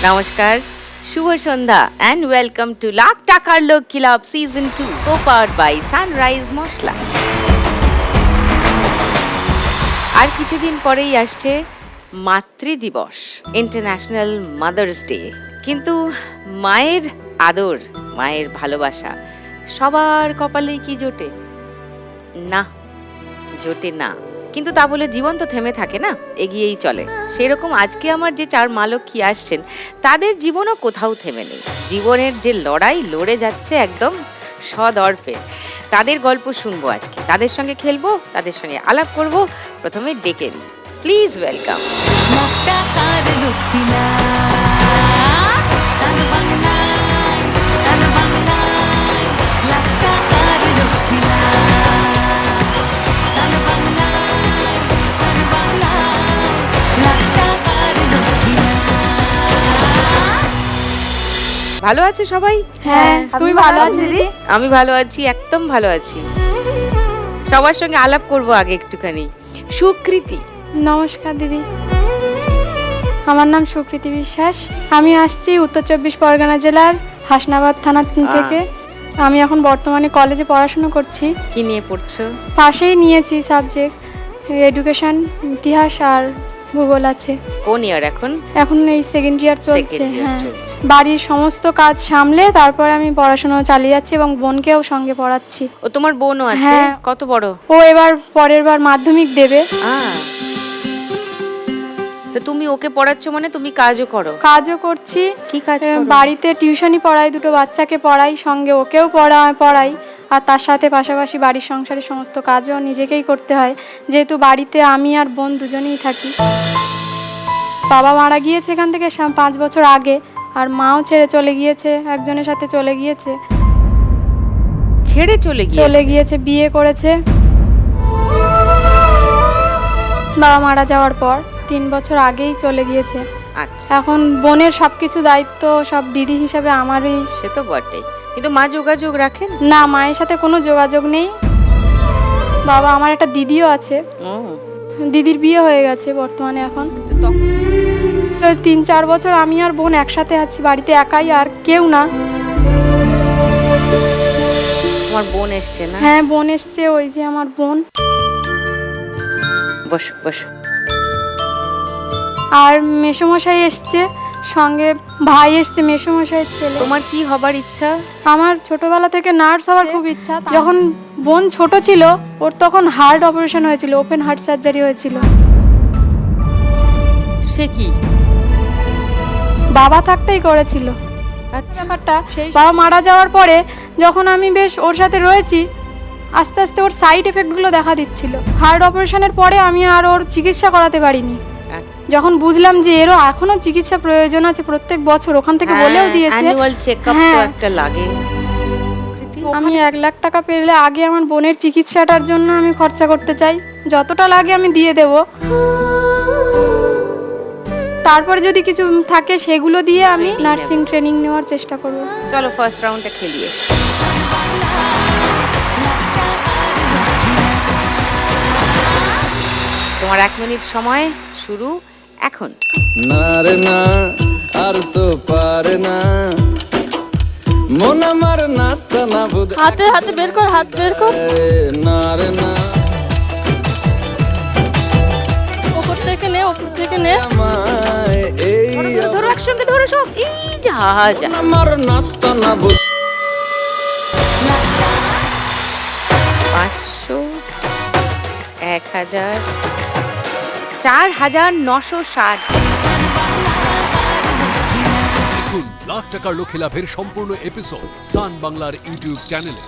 নমস্কার, শুভ সন্ধ্যা and welcome to Lakh Takar Lok club season 2 co-powered by Sunrise Masala. আর কিছুদিন পরেই আসছে মাতৃদিবস, ইন্টারন্যাশনাল মাদার্স ডে। কিন্তু মায়ের আদর, মায়ের ভালোবাসা সবার কপালেই কি জোটে? না, জোটে না। কিন্তু তা বলে জীবন তো থেমে থাকে না, এগিয়েই চলে। সেরকম আজকে আমার যে চার মা লক্ষ্মী আসছেন, তাদের জীবনও কোথাও থেমে নেই। জীবনের যে লড়াই লড়ে যাচ্ছে একদম সদর্পে। তাদের গল্প শুনবো আজকে, তাদের সঙ্গে খেলবো, তাদের সঙ্গে আলাপ করব। প্রথমে ডেকে নিই, প্লিজ ওয়েলকাম ভালো আছে সবাই? হ্যাঁ, তুমি ভালো আছো দিদি? আমি ভালো আছি, একদম ভালো আছি। সবার সঙ্গে আলাপ করব আগে একটুখানি। সুকৃতি। নমস্কার দিদি, আমার নাম সুকৃতি বিশ্বাস। আমি আসছি উত্তর 24 পরগনা জেলার হাসনাবাদ থানা থেকে। আমি এখন বর্তমানে কলেজে পড়াশোনা করছি। কি নিয়ে পড়ছো? পাশেই নিয়েছি সাবজেক্ট এডুকেশন, ইতিহাস আর ভূগোল আছে। কোন ইয়ার এখন? এখন এই সেকেন্ড ইয়ার চলছে। Second year হ্যাঁ, চলছে। বাড়ির সমস্ত কাজ সামলে তারপরে আমি পড়াশোনা চালিয়ে যাচ্ছি এবং বোনকেও সঙ্গে পড়াচ্ছি। ও তোমার বোনও আছে? হ্যাঁ। কত বড়? ও এবার পরের বার মাধ্যমিক দেবে। তো তুমি ওকে পড়াচ্ছ মানে তুমি কাজও করো? কাজও করছি। কি কাজ করো? বাড়িতে টিউশনি পড়াই, দুটো বাচ্চাকে পড়াই, সঙ্গে ওকেও পড়াই। আর তার সাথে পাশাপাশি বাড়ির সংসারের সমস্ত কাজও নিজেকেই করতে হয়, যেহেতু বাড়িতে আমি আর বোন দুজনেই থাকি। বাবা মারা গিয়েছে এখান থেকে 5 বছর আগে, আর মাও ছেড়ে চলে গিয়েছে, একজনের সাথে চলে গিয়েছে। ছেড়ে চলে গিয়েছে, বিয়ে করেছে। বাবা মারা যাওয়ার পর 3 বছর আগেই চলে গিয়েছে। আচ্ছা, এখন বোনের সবকিছু দায়িত্ব সব দিদি হিসাবে আমারই। সে তো বটেই। কিন্তু মা যোগাযোগ রাখেন? না, মায়ের সাথে কোনো যোগাযোগ নেই। বাবা, আমার একটা দিদিও আছে, দিদির বিয়ে হয়ে গেছে বর্তমানে। এখন 3-4 বছর আমি আর বোন একসাথে আছি বাড়িতে, একাই, আর কেউ না। তোমার বোন এসছে না? হ্যাঁ, বোন এসছে, ওই যে আমার বোন। বস বস। আর মেসোমশাই এসছে, সঙ্গে ভাই এসছে, মেসোমশাইয়ের ছেলে। তোমার কি হবার ইচ্ছা? আমার ছোটবেলা থেকে নার্স হওয়ার খুব ইচ্ছা। যখন বোন ছোট ছিল, ওর তখন হার্ট অপারেশন হয়েছিল, ওপেন হার্ট সার্জারি হয়েছিল। সে কি? বাবা থাকতেই করেছিল। আচ্ছা, ব্যাপারটা বাবা মারা যাওয়ার পরে যখন আমি বেশ ওর সাথে রয়েছি, আস্তে আস্তে ওর সাইড এফেক্টগুলো দেখা দিচ্ছিল। হার্ট অপারেশনের পরে আমি আর ওর চিকিৎসা করাতে পারিনি। যখন বুঝলাম যে এরও এখনো চিকিৎসা প্রয়োজন আছে, প্রত্যেক বছর ওখান থেকে বলেও দিয়েছে অ্যানুয়াল চেকআপ তো একটা লাগে। আমি 1 লাখ টাকা পেলে আগে আমার বোনের চিকিৎসাটার জন্য আমি খরচা করতে চাই। যতটা লাগে আমি দিয়ে দেব, তারপরে যদি কিছু থাকে সেগুলো দিয়ে আমি নার্সিং ট্রেনিং নেওয়ার চেষ্টা করব। চলো ফার্স্ট রাউন্ডটা খেলিয়ে। তোমার 1 মিনিট সময় শুরু এখন। না রে না, আর তো পারে না মন আমার নাস্তা না বুঝ। হাতে হাতে বের কর, হাত বের কর। না রে না, উপর থেকে নে, উপর থেকে নে। আমায় এই ধরো একসঙ্গে, ধরো সব। এই যা যা, আমার নাস্তা না বুঝ। 500, 1000, 4960। দেখুন লাখ টাকার লক্ষ্মী লাভের সম্পূর্ণ এপিসোড সান বাংলার ইউটিউব চ্যানেলে।